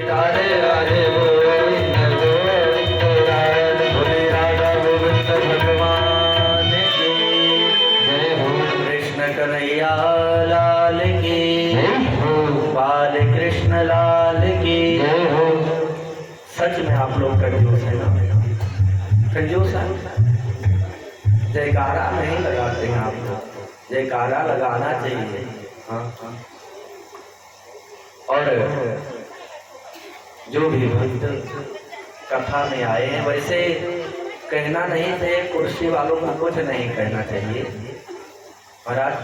राधे राधे गोविंद गोविंद राधे बोले राधा गोविंद भगवान की जय हो। कृष्ण कन्हैया लाल की बाल कृष्ण लाल की जय हो। सच में आप लोग कंजूस है ना? कंजूस है? जयकारा नहीं लगाते हैं आप लोग, जयकारा लगाना चाहिए। हाँ। और जो भी भक्त कथा में आए हैं, वैसे कहना नहीं चाहिए, कुर्सी वालों को कुछ नहीं कहना चाहिए। महाराज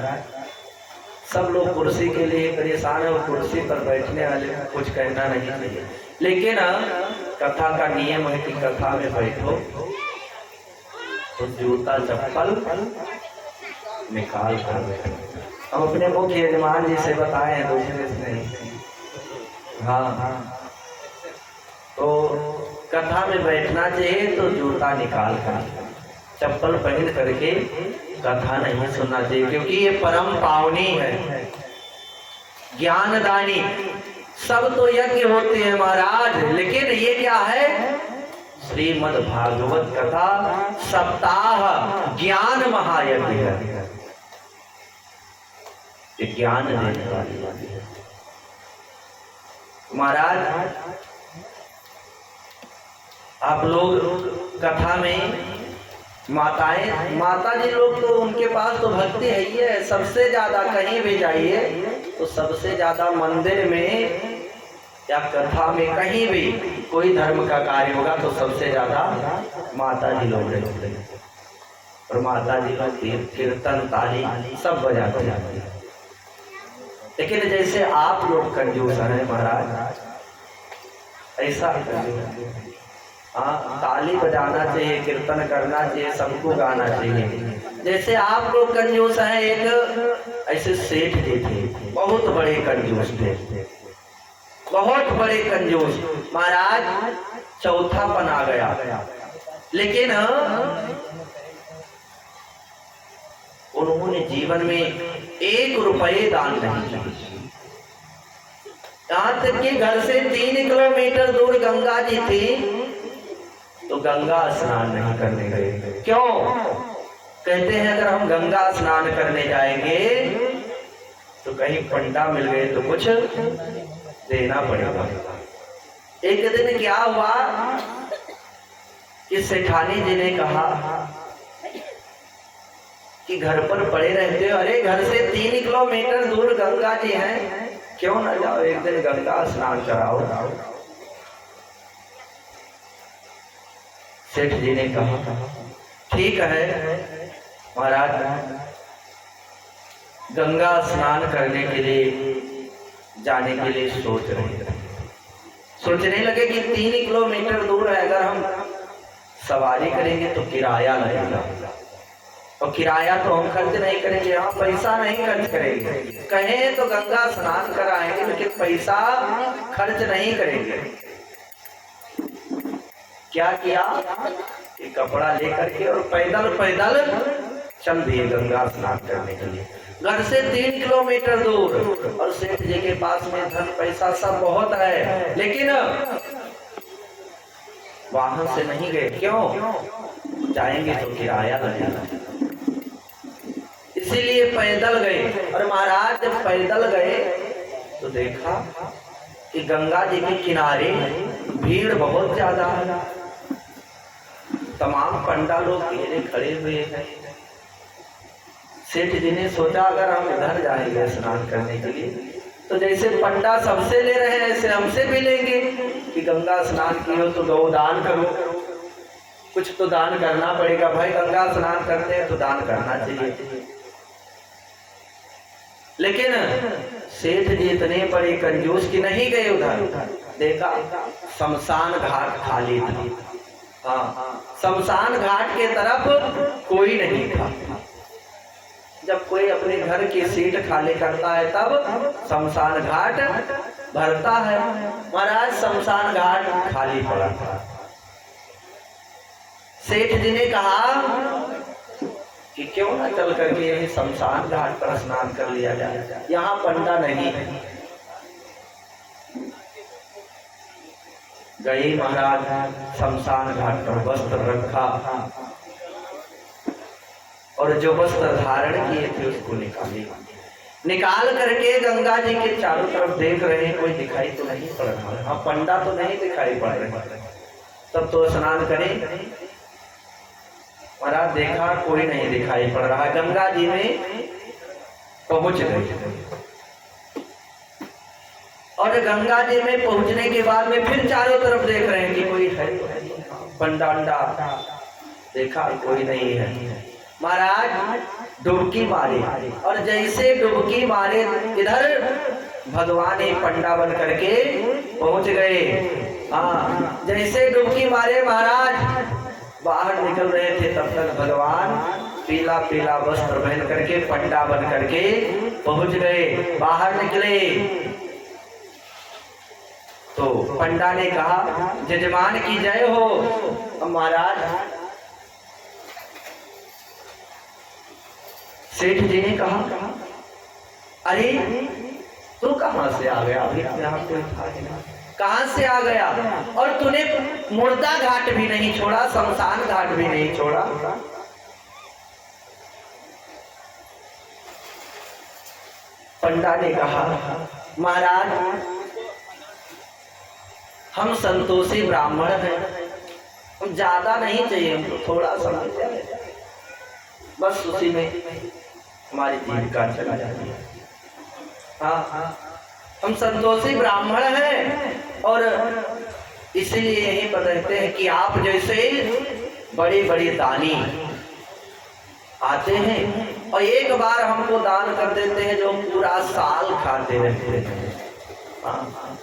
सब लोग कुर्सी के लिए परेशान है और कुर्सी पर बैठने वाले को कुछ कहना नहीं चाहिए। लेकिन कथा का नियम है कि कथा में बैठो तो जूता चप्पल निकाल कर बैठो। हम अपने मुख्य यजमान जी से बताए हैं, दूसरे से नहीं। हाँ, तो कथा में बैठना चाहिए तो जूता निकाल कर, चप्पल पहन करके कथा नहीं सुनना चाहिए, क्योंकि ये परम पावनी है, ज्ञानदानी। सब तो यज्ञ होते हैं महाराज, लेकिन ये क्या है? श्रीमद् भागवत कथा सप्ताह ज्ञान महायज्ञ है, ये ज्ञान देने वाली है महाराज। आप लोग कथा में माता जी लोग तो उनके पास तो भक्ति है ही है। सबसे ज्यादा कहीं भी जाइए तो सबसे ज्यादा मंदिर में या कथा में कहीं भी कोई धर्म का कार्य होगा तो सबसे ज्यादा माता जी लोग रहते हैं, और माता जी लोग कीर्तन ताली सब बजाते हैं। लेकिन जैसे आप लोग कंजूस हैं महाराज, ऐसा हाँ, ताली बजाना चाहिए, कीर्तन करना चाहिए, सबको गाना चाहिए। जैसे आप लोग कंजूस हैं, एक ऐसे सेठ जी थे, बहुत बड़े कंजूस थे, बहुत बड़े कंजूस महाराज। चौथा पन आ गया, लेकिन उन्होंने जीवन में 1 रुपये दान नहीं किया। यहाँ तक कि घर से 3 किलोमीटर दूर गंगा जी थी तो गंगा स्नान नहीं करने गए। क्यों? कहते हैं अगर हम गंगा स्नान करने जाएंगे तो कहीं पंडा मिल गए तो कुछ देना पड़ेगा। एक दिन क्या हुआ कि सेठानी जी ने कहा कि घर पर पड़े रहते हो, अरे घर से 3 किलोमीटर दूर गंगा जी हैं, क्यों ना जाओ एक दिन गंगा स्नान कराओ। सेठ जी ने कहा ठीक है महाराज, गंगा स्नान करने के लिए जाने के लिए सोचने लगे कि 3 किलोमीटर दूर है, अगर हम सवारी करेंगे तो किराया लगेगा, और किराया तो हम खर्च नहीं करेंगे, हम पैसा नहीं खर्च करेंगे। कहें तो गंगा स्नान कराएंगे लेकिन पैसा खर्च नहीं करेंगे। क्या किया कि कपड़ा लेकर के और पैदल चल दिए गंगा स्नान करने के लिए, घर से 3 किलोमीटर दूर। और सेठ जी के पास में धन पैसा सब बहुत है, लेकिन वाहन से नहीं गए। क्यों? जाएंगे तो किराया लगेगा, इसीलिए पैदल गए। और महाराज जब पैदल गए तो देखा कि गंगा जी के किनारे भीड़ बहुत ज्यादा है, तमाम पंडा लोग घेरे खड़े हुए हैं। सेठ जी ने सोचा अगर हम इधर जाएंगे स्नान करने के लिए तो जैसे पंडा सबसे ले रहे हैं ऐसे हमसे भी लेंगे कि गंगा स्नान की हो तो गौदान करो, कुछ तो दान करना पड़ेगा भाई, गंगा स्नान करते हैं तो दान करना चाहिए। लेकिन सेठ जी इतने बड़े कंजूस कि नहीं गए उधर। देखा शमशान घाट खाली था। हाँ, शमशान घाट के तरफ कोई नहीं था। जब कोई अपने घर की सीट खाली करता है तब शमशान घाट भरता है। महाराज शमशान घाट खाली पड़ा था। सेठ जी ने कहा कि क्यों ना चल करके यही शमशान घाट पर स्नान कर लिया जाए, यहाँ पंडा नहीं है। गई महाराज शमशान घाट पर, वस्त्र रखा और जो वस्त्र धारण किए थे उसको निकाल करके गंगा जी के चारों तरफ देख रहे हैं, कोई दिखाई तो नहीं पड़ रहा। हाँ, पंडा तो नहीं दिखाई पड़ रहे। तब तो स्नान करें। महाराज देखा कोई नहीं दिखाई पड़ रहा, गंगा जी में पहुंच गए और गंगा जी में पहुंचने के बाद में फिर चारों तरफ देख रहे हैं कि कोई है। पंडा अंडा देखा कोई नहीं है। महाराज डुबकी मारे और जैसे डुबकी मारे इधर भगवान ही पंडा बन करके पहुंच गए। हाँ, जैसे डुबकी मारे महाराज बाहर निकल रहे थे, तब तक भगवान पीला पीला वस्त्र पहन करके पंडा बन करके पहुंच गए। बाहर निकले तो पंडा ने कहा जजमान की जय हो। अब महाराज सेठ जी ने कहा अरे तू कहां से आ गया? अभी यहाँ कोई था नहीं, कहां से आ गया? और तूने मुर्दा घाट भी नहीं छोड़ा, शमशान घाट भी नहीं छोड़ा। पंडा ने कहा महाराज हम संतोषी ब्राह्मण हैं, हम ज्यादा नहीं चाहिए, हमको थोड़ा समय चाहिए, बस उसी में हमारी जीविका चला जाती है। हाँ, हम संतोषी ब्राह्मण हैं और इसलिए यही पर रहते हैं कि आप जैसे बड़े बड़े दानी आते हैं और एक बार हमको दान कर देते हैं जो पूरा साल खाते रहते हैं। हाँ,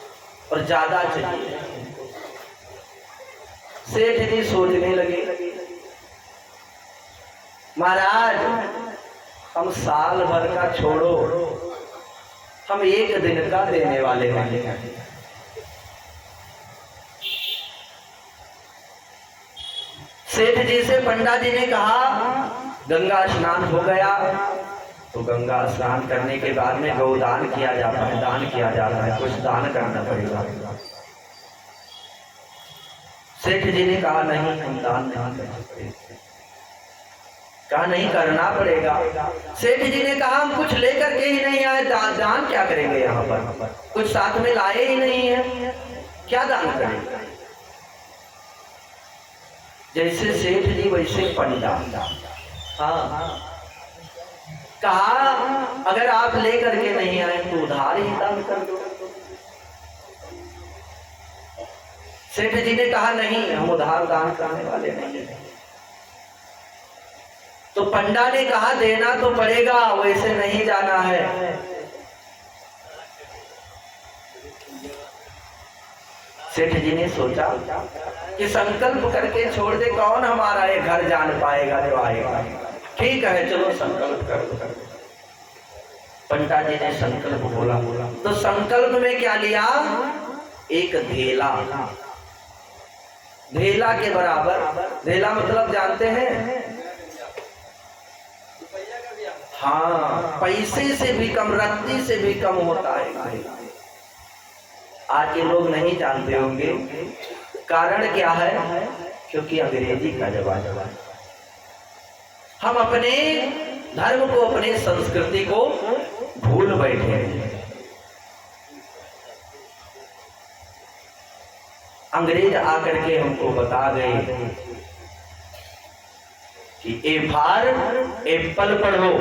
और ज्यादा चाहिए। सेठ जी सोचने लगे महाराज हम साल भर का छोड़ो, हम एक दिन का देने वाले हैं। सेठ जी से पंडा जी ने कहा गंगा स्नान हो गया तो गंगा स्नान करने के बाद में गौदान किया जाता है, दान किया जाता है, कुछ दान करना पड़ेगा। सेठ जी ने कहा नहीं हम दान नहीं कर सकते। कहा नहीं करना पड़ेगा। सेठ जी ने कहा हम कुछ लेकर के ही नहीं आए, दान क्या करेंगे? यहाँ पर कुछ साथ में लाए ही नहीं है, क्या दान करेंगे? जैसे सेठ जी वैसे पंडा। हाँ, कहा अगर आप लेकर के नहीं आए तो उधार ही दान कर दो। सेठ जी ने कहा नहीं हम उधार दान करने वाले नहीं हैं। तो पंडा ने कहा देना तो पड़ेगा, वैसे नहीं जाना है। सेठ जी ने सोचा कि संकल्प करके छोड़ दे, कौन हमारा ये घर जान पाएगा जो आएगा। ठीक है चलो संकल्प कर दो। पंडा जी ने संकल्प बोला तो संकल्प में क्या लिया? एक धेला, धेला के बराबर। धेला मतलब जानते हैं? हाँ, पैसे से भी कम, रत्ती से भी कम होता है। आज के लोग नहीं जानते होंगे, कारण क्या है? क्योंकि अंग्रेजी का जमाना है। हम अपने धर्म को, अपने संस्कृति को भूल बैठे हैं। अंग्रेज आकर के हमको बता गए कि ए फार एप्पल पढ़ो,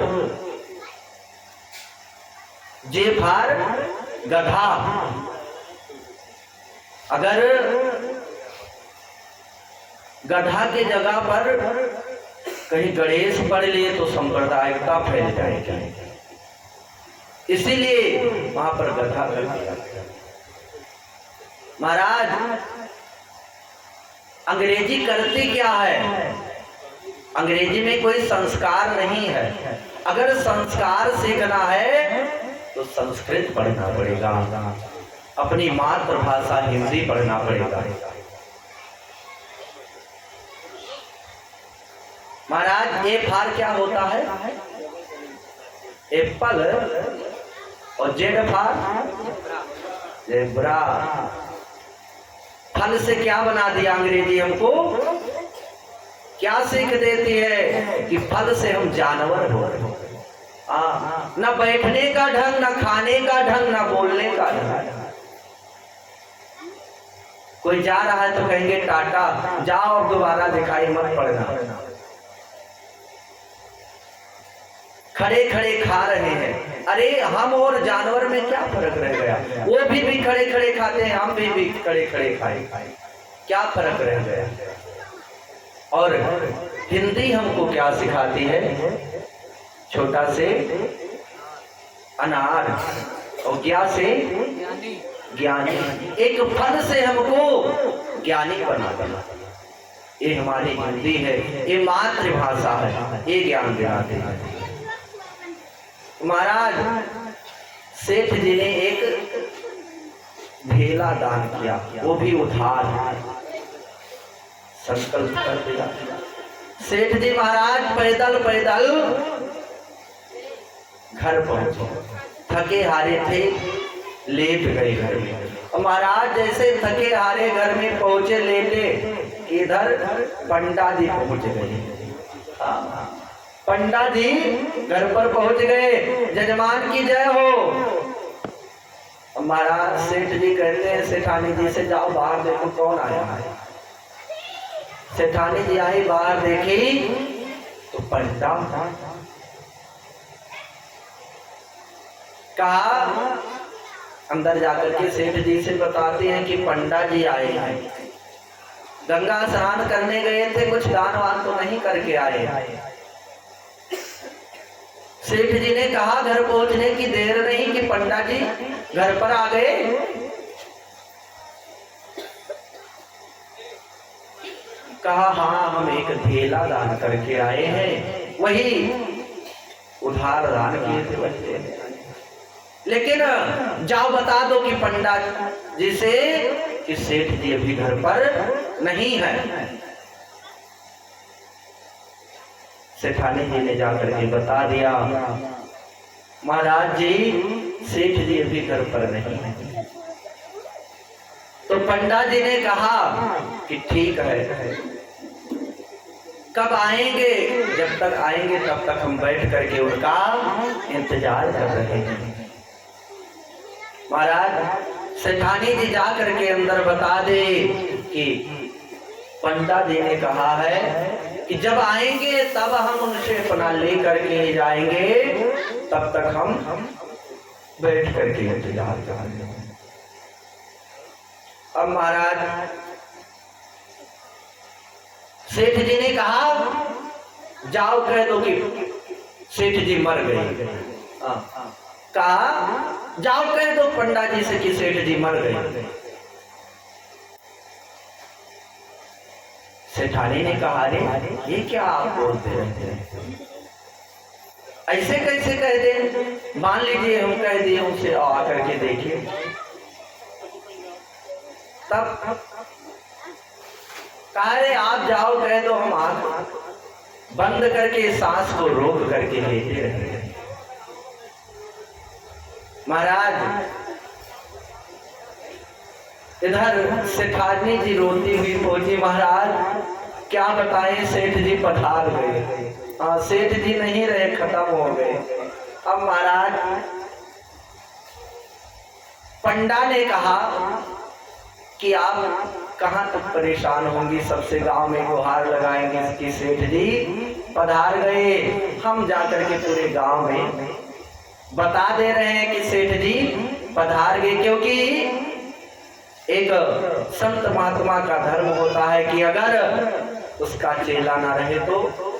जे फार गधा। अगर गधा के जगह पर कहीं गणेश पढ़ लिए तो सांप्रदायिकता फैल जाएगी, इसीलिए वहां पर गधा कर दिया। महाराज अंग्रेजी करती क्या है? अंग्रेजी में कोई संस्कार नहीं है। अगर संस्कार सीखना है तो संस्कृत पढ़ना पड़ेगा, अपनी मातृभाषा हिंदी पढ़ना पड़ेगा। महाराज ए फार क्या होता है? एप्पल। और जेड फार जेब्रा। फल से क्या बना दिया अंग्रेजी हमको, क्या सीख देती है कि फल से हम जानवर हो। न बैठने का ढंग, न खाने का ढंग, न बोलने का ढंग। कोई जा रहा है तो कहेंगे टाटा, जाओ अब दोबारा दिखाई मत पड़ना। खड़े खड़े खा रहे हैं। अरे हम और जानवर में क्या फर्क रह गया? वो भी खड़े खड़े खाते हैं, हम भी खड़े खड़े खाए, क्या फर्क रह गया? और हिंदी हमको क्या सिखाती है? छोटा से अनार और क्या से ज्ञानी। एक फल से हमको ज्ञानी बना। ये हमारी हिंदी है, ये मातृभाषा है, ये ज्ञान दिलाते हैं। महाराज सेठ जी ने एक ढेला दान किया, वो भी उधार, संकल्प कर दिया। सेठ जी महाराज पैदल पैदल घर पहुंचे, थके हारे थे, लेट गए घर में। और महाराज जैसे थके हारे घर में पहुंचे लेटे, इधर पंडा जी पहुंच गए। पंडा जी घर पर पहुंच गए, जजमान की जय हो। महाराज सेठ जी कहते हैं सेठानी जी से, जाओ बाहर देखो कौन आया है। सेठानी जी आई, बाहर देखी तो पंडा। कहा, अंदर जाकर के सेठ जी से बताते हैं कि पंडा जी आए हैं, गंगा स्नान करने गए थे, कुछ दान वान तो नहीं करके आए। सेठ जी ने कहा घर पहुंचने की देर नहीं कि पंडा जी घर पर आ गए। कहा हाँ, हम एक ढेला दान करके आए हैं, वही उधार दान किए थे बच्चे। लेकिन जाओ बता दो कि पंडा जी से कि सेठ जी अभी घर पर नहीं है। सेठानी जी ने जाकर के बता दिया, महाराज जी सेठ जी अभी घर पर नहीं है। तो पंडा जी ने कहा कि ठीक है, कब आएंगे? जब तक आएंगे तब तक हम बैठ करके उनका इंतजार कर रहे हैं। महाराज सेठानी जी जा करके अंदर बता दे कि पंडा जी ने कहा है कि जब आएंगे तब हम उनसे अपना ले करके जाएंगे, तब तक हम बैठ करके इंतजार करेंगे। अब महाराज सेठ जी ने कहा जाओ कह दो कि सेठ जी मर गए। कहा जाओ कह दो पंडा जी से कि सेठ जी मर गए। सेठानी ने कहा रे ये क्या आप बोलते रहते हैं, ऐसे कैसे कह दे? मान लीजिए हम कह दिए उनसे आकर के देखिए, तब कहा रे आप जाओ कह दो, हम आंख बंद करके सांस को रोक करके लेते रहे। महाराज इधर सेठानी जी रोती हुई पहुंची, महाराज क्या बताएं सेठ जी पधार गए। हाँ सेठ जी नहीं रहे, खत्म हो गए। अब महाराज पंडा ने कहा कि आप कहाँ तक परेशान होंगी, सबसे गांव में गुहार लगाएंगे कि सेठ जी पधार गए। हम जाकर के पूरे गांव में बता दे रहे हैं कि सेठ जी पधार गए, क्योंकि एक संत महात्मा का धर्म होता है कि अगर उसका चेला ना रहे तो